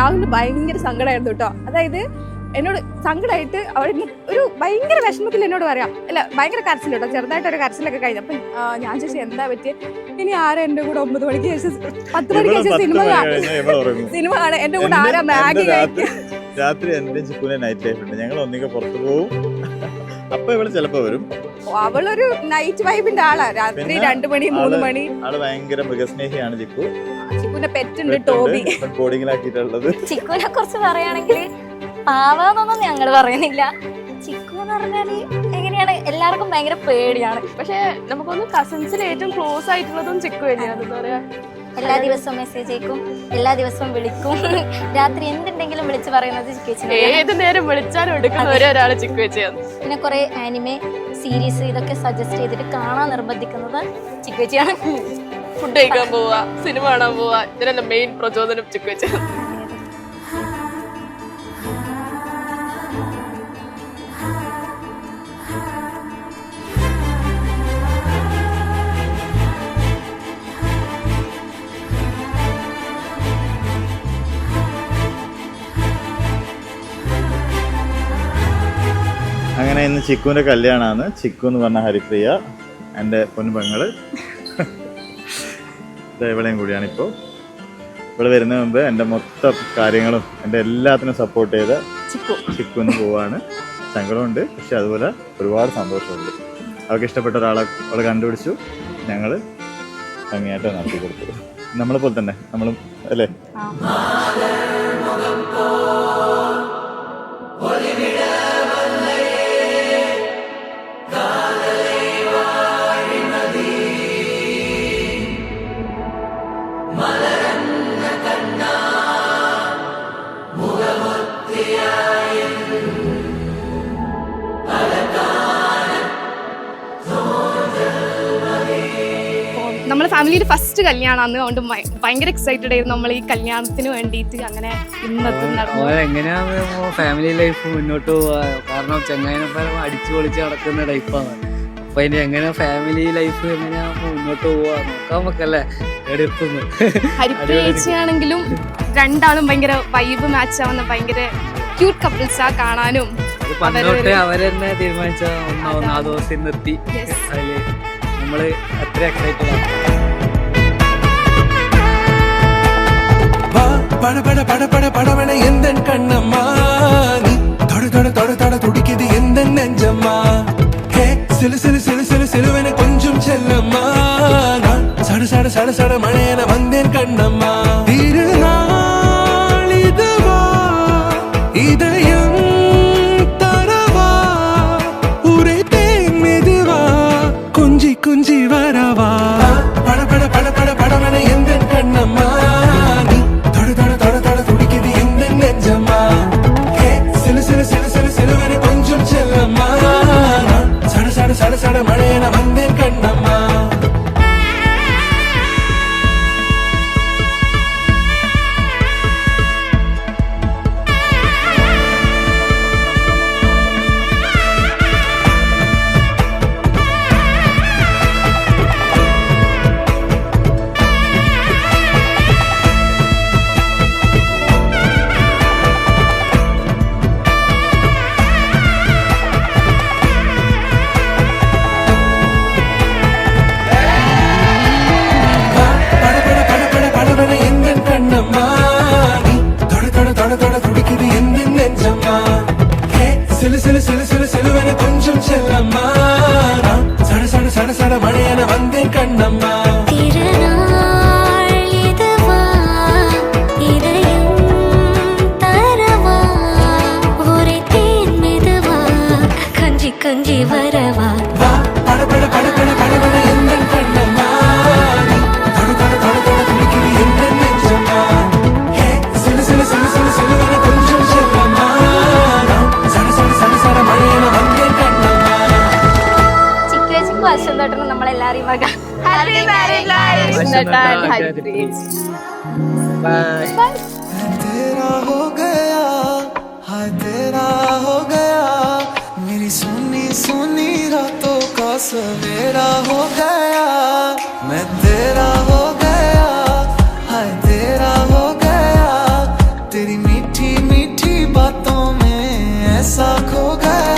രാഹുലിന് ഭയങ്കര സങ്കടമായിരുന്നു കേട്ടോ. അതായത് എന്നോട് സങ്കടമായിട്ട് അവൾ ഒരു ഭയങ്കര വിഷമത്തിൽ എന്നോട് പറയാം, അല്ല ഭയങ്കര കരച്ചിൽ കേട്ടോ, ചെറുതായിട്ട് ഒരു കരച്ചിലൊക്കെ കഴിഞ്ഞു. അപ്പം ഞാൻ ചോദിച്ചു എന്താ പറ്റിയത്, ഇനി ആരാ എൻ്റെ കൂടെ 9 മണിക്ക് ശേഷം 10 മണിക്ക് ശേഷം സിനിമ കാണാൻ എൻ്റെ കൂടെ ആരാ മാഗി കഴിക്കുക. രാത്രി എന്റെ ചിക്കുവിന്റെ നൈറ്റ് ലൈഫ് ഉണ്ട്, ഞങ്ങൾ ഒന്നിക്കെ പുറത്തു പോകും. അപ്പൊ ഇവള് ചിലപ്പോ വരും. അവളൊരു നൈറ്റ് വൈബിന്റെ ആളാ. രാത്രി 2 മണി 3 മണി. ആള് ഭയങ്കര മൃഗസ്നേഹിയാണ് ചിക്കു. ചിക്കുവിന്റെ പെറ്റുണ്ട് ടോബി, ബോർഡിങ്ങിലാക്കിയിട്ടുള്ളത്. ചിക്കുവിനെ കുറിച്ച് പറയുകയാണെങ്കിൽ പാവാന്നൊന്നും ഞങ്ങൾ പറയുന്നില്ല. ചിക്കു എന്ന് പറഞ്ഞാല് എങ്ങനെയാണ്, എല്ലാവർക്കും ഭയങ്കര പേടിയാണ്. പക്ഷെ നമുക്കൊന്ന് കസിൻസിൽ ഏറ്റവും ക്ലോസ് ആയിട്ടുള്ളതും ചിക്കു തന്നെയാണ്. എന്താ പറയാ, എല്ലാ ദിവസവും മെസ്സേജ് അയക്കും, എല്ലാ ദിവസവും വിളിക്കും. രാത്രി എന്തുണ്ടെങ്കിലും വിളിച്ച് പറയുന്നത് ചിക്കു ചേച്ചി. ഏത് നേരം വിളിച്ചാലും എടുക്കുന്ന ഒരാള് ചിക്കു ചേച്ചിയാണ്. പിന്നെ കുറെ ആനിമെ സീരീസ് ഇതൊക്കെ സജസ്റ്റ് ചെയ്തിട്ട് കാണാൻ നിർബന്ധിക്കുന്നത് ചിക്കു ചേച്ചിയാണ്. ഫുഡ് കഴിക്കാൻ പോവാ, സിനിമ കാണാൻ പോവാ, ഇതിനെല്ലാം മെയിൻ പ്രചോദനം ചിക്കു ചേച്ചിയാണ്. അങ്ങനെ ഇന്ന് ചിക്കുവിന്റെ കല്യാണമാണ്. ചിക്കു എന്ന് പറഞ്ഞ ഹരിപ്രിയ, എൻ്റെ പൊന്നുപെങ്ങള്, ഇവളെയും കൂടിയാണ് ഇപ്പോൾ. ഇവിടെ വരുന്നതിന് മുമ്പ് എൻ്റെ മൊത്തം കാര്യങ്ങളും എൻ്റെ എല്ലാത്തിനും സപ്പോർട്ട് ചെയ്ത ചിക്കു എന്ന് പോവാണ്. സങ്കടമുണ്ട്, പക്ഷെ അതുപോലെ ഒരുപാട് സന്തോഷമുണ്ട്. അവർക്ക് ഇഷ്ടപ്പെട്ട ഒരാളെ അവളെ കണ്ടുപിടിച്ചു, ഞങ്ങൾ ഭംഗിയായിട്ട് നടത്തി കൊടുത്തു. നമ്മളെ പോലെ തന്നെ നമ്മളും അല്ലേ. നമ്മളെ ഫാമിലിയിൽ ഫസ്റ്റ് കല്യാണമാണ്, അതുകൊണ്ട് ഭയങ്കര എക്സൈറ്റഡ് ആയിരുന്നു നമ്മൾ ഈ കല്യാണത്തിന് വേണ്ടിയിട്ട്. അങ്ങനെ ഇന്നത്തെ എങ്ങനെയാ ഫാമിലി ലൈഫ് മുന്നോട്ട് പോവാ, കാരണം ചെങ്ങായിനൊപ്പം അടിച്ചു പൊളിച്ച് നടക്കുന്ന ടൈപ്പാണ്. അപ്പൊ ഇനി എങ്ങനെയാ ഫാമിലി ലൈഫ് എങ്ങനെയാ മുന്നോട്ട് പോവാ നോക്കാൻ നമുക്കല്ലേ എടുക്കുന്നു. ഹരിപ്രിയയാണെങ്കിലും രണ്ടാളും ഭയങ്കര വൈബ് മാച്ച് ആവുന്ന ഭയങ്കര ക്യൂട്ട് കപ്പിൾസാ കാണാനും. പണ്ടോട്ട് അവരെന്നെ തീരുമാനിച്ച ഒന്നാവുന്ന ആ ദിവസം നിർത്തി അതില് നമ്മള് അത്ര എക്സൈറ്റഡ് ആണ്. படபட எந்த கண்ணம்மா நீ தொட தொட தொட தொட துடிக்குது எந்த நெஞ்சம்மா ஹே சிலு சிலு சிலு சிலு சிலுவென கொஞ்சம் செல்லம்மா நான் சட சட சட சட மழையென வந்தேன் கண்ணம்மா திருநாள் இதுவா இதயம் தரவா ஊரே தேன் மெதுவா கொஞ்சி கொஞ்சி வரவா படபட படபட படவன எந்த கண்ணம்மா சட மழையன வந்தேன் கண்ணம்மா. சிலு சிலு சிலு சிலு சிலுவென கொஞ்சம் செல்லம்மா சட சட சட சட மழையன வந்தேன் கண்ணம்மா திருநாள் இதுவா இதயம் தரவா ஒரே தேன் மெதுவா கஞ்சி கஞ்சி வரவா படபட படபட படபட எந்த கண்ணம்மா தொட தொட தொட தொட துடிக்குது எந்த நெஞ்சம்மா சிலு சிலு சிலு சிலு சிலுவென கொஞ்சம் செல்லம்மா അശ്വന്തോട്ടനും നമ്മളെല്ലാരെയും വക ഹാപ്പി മാരീഡ് ലൈഫ്. तेरा हो गया हाय तेरा हो गया मेरी सुनी सुनी रातों का सवेरा हो गया मैं तेरा हो गया हाय तेरा हो गया तेरी मीठी बातों में ऐसा खो गया